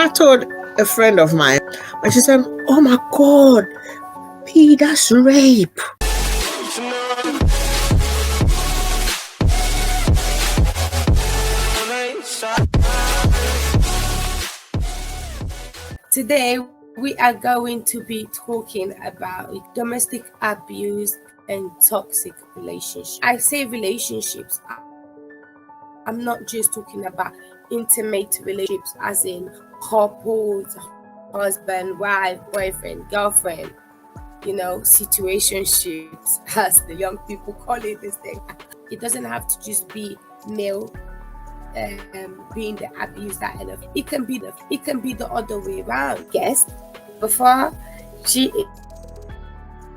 I told a friend of mine, and she said, "Oh my God, P, that's rape." Today, we are going to be talking about domestic abuse and toxic relationships. I say relationships, I'm not just talking about intimate relationships as in couples, husband, wife, boyfriend, girlfriend, situationships, as the young people call it this thing. It doesn't have to just be male being the abuser, and it can be the other way around. Guest before she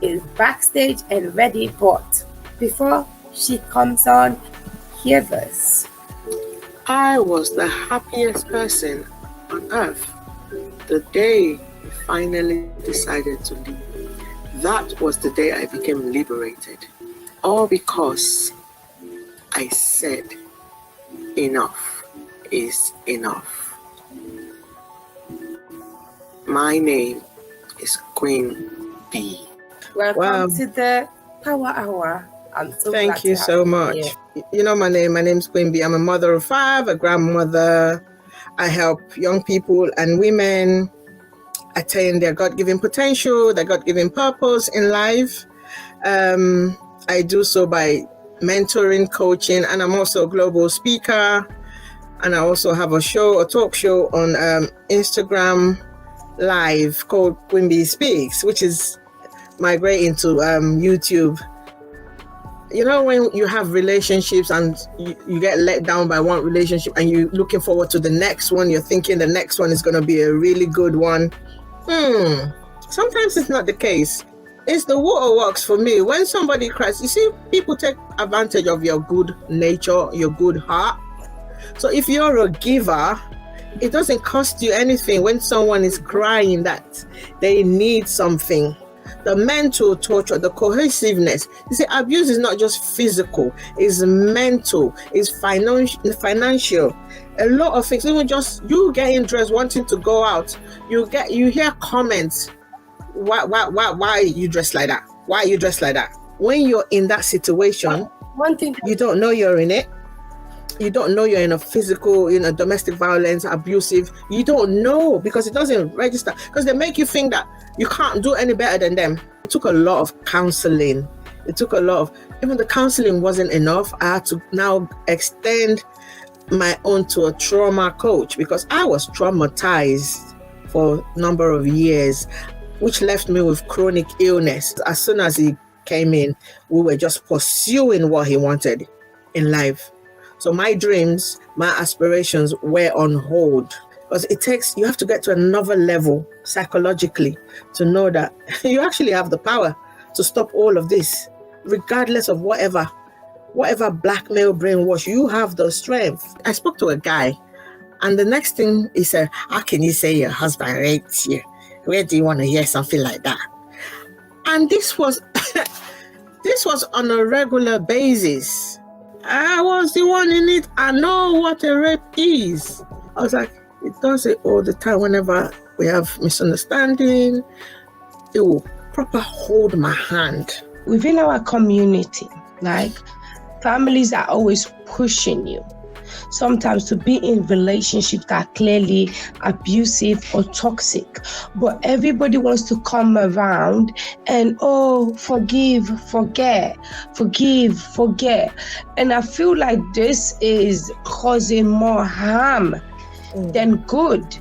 is backstage and ready, but before she comes on, hear this. I was the happiest person on earth the day he finally decided to leave. That was the day I became liberated. All because I said enough is enough. My name is Queen Bea. Welcome to the Power Hour. I'm so Thank you so much. You know my name. My name is Queen Bea. I'm a mother of 5, a grandmother. I help young people and women attain their God-given potential, their God-given purpose in life. I do so by mentoring, coaching, and I'm also a global speaker. And I also have a talk show on Instagram Live called Queen Bea Speaks, which is migrating to YouTube. You know, when you have relationships and you get let down by one relationship and you're looking forward to the next one, you're thinking the next one is going to be a really good one. Sometimes it's not the case. It's the waterworks for me. When somebody cries, you see, people take advantage of your good nature, your good heart. So if you're a giver, it doesn't cost you anything when someone is crying that they need something. The mental torture, the cohesiveness. You see, abuse is not just physical, it's mental, it's financial. A lot of things, even just you getting dressed, wanting to go out, you hear comments. Why you dressed like that? Why you dressed like that? When you're in that situation, one thing you don't know you're in it. You don't know you're in a physical, domestic violence, abusive. You don't know because it doesn't register. Because they make you think that you can't do any better than them. It took a lot of counseling. Even the counseling wasn't enough. I had to now extend my own to a trauma coach because I was traumatized for a number of years, which left me with chronic illness. As soon as he came in, we were just pursuing what he wanted in life. So my dreams, my aspirations were on hold because you have to get to another level psychologically to know that you actually have the power to stop all of this, regardless of whatever blackmail brainwash, you have the strength. I spoke to a guy and the next thing he said, how can you say your husband raped you? Where do you want to hear something like that? And this was on a regular basis. I was the one in it. I know what a rape is. I was like, it does it all the time. Whenever we have misunderstanding, it will proper hold my hand. Within our community, like families are always pushing you sometimes to be in relationships that are clearly abusive or toxic, but everybody wants to come around and forgive, forget. And I feel like this is causing more harm than good.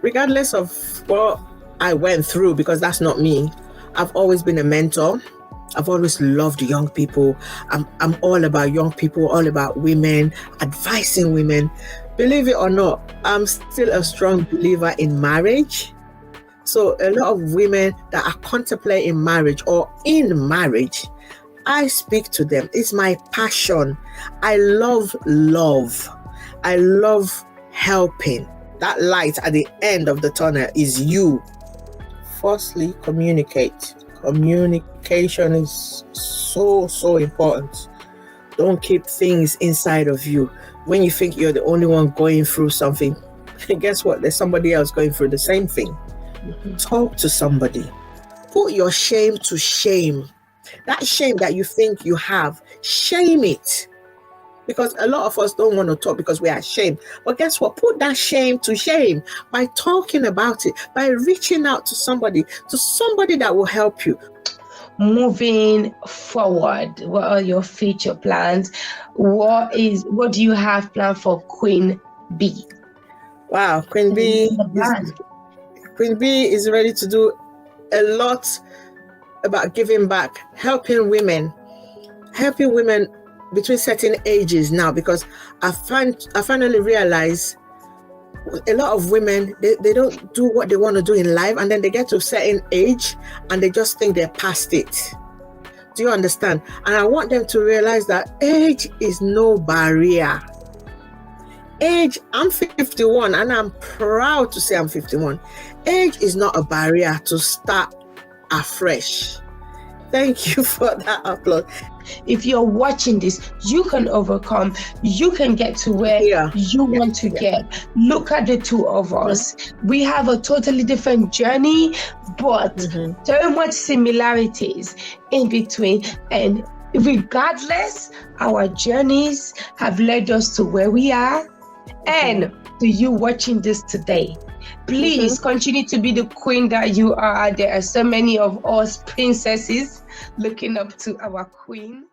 Regardless of what I went through, because that's not me, I've always been a mentor. I've always loved young people. I'm all about young people, all about women, advising women. Believe it or not, I'm still a strong believer in marriage. So a lot of women that are contemplating marriage or in marriage, I speak to them. It's my passion. I love love. I love helping. That light at the end of the tunnel is you. Firstly, communicate. Communication is so important. Don't keep things inside of you. When you think you're the only one going through something, guess what? There's somebody else going through the same thing. Talk to somebody. Put your shame to shame. That shame that you think you have, shame it. Because a lot of us don't want to talk because we are ashamed. But guess what? Put that shame to shame by talking about it, by reaching out to somebody that will help you. Moving forward, what are your future plans? What do you have planned for Queen Bea? Wow, Queen Bea is ready to do a lot about giving back, helping women between certain ages now, because I finally realize a lot of women, they don't do what they want to do in life, and then they get to a certain age and they just think they're past it. Do you understand? And I want them to realize that age is no barrier. Age, I'm 51 and I'm proud to say I'm 51. Age is not a barrier to start afresh. Thank you for that applause. If you're watching this, you can overcome. You can get to where you want to get. Look at the two of us. We have a totally different journey, but so much similarities in between. And regardless, our journeys have led us to where we are. And to you watching this today, please continue to be the queen that you are. There are so many of us princesses looking up to our queen.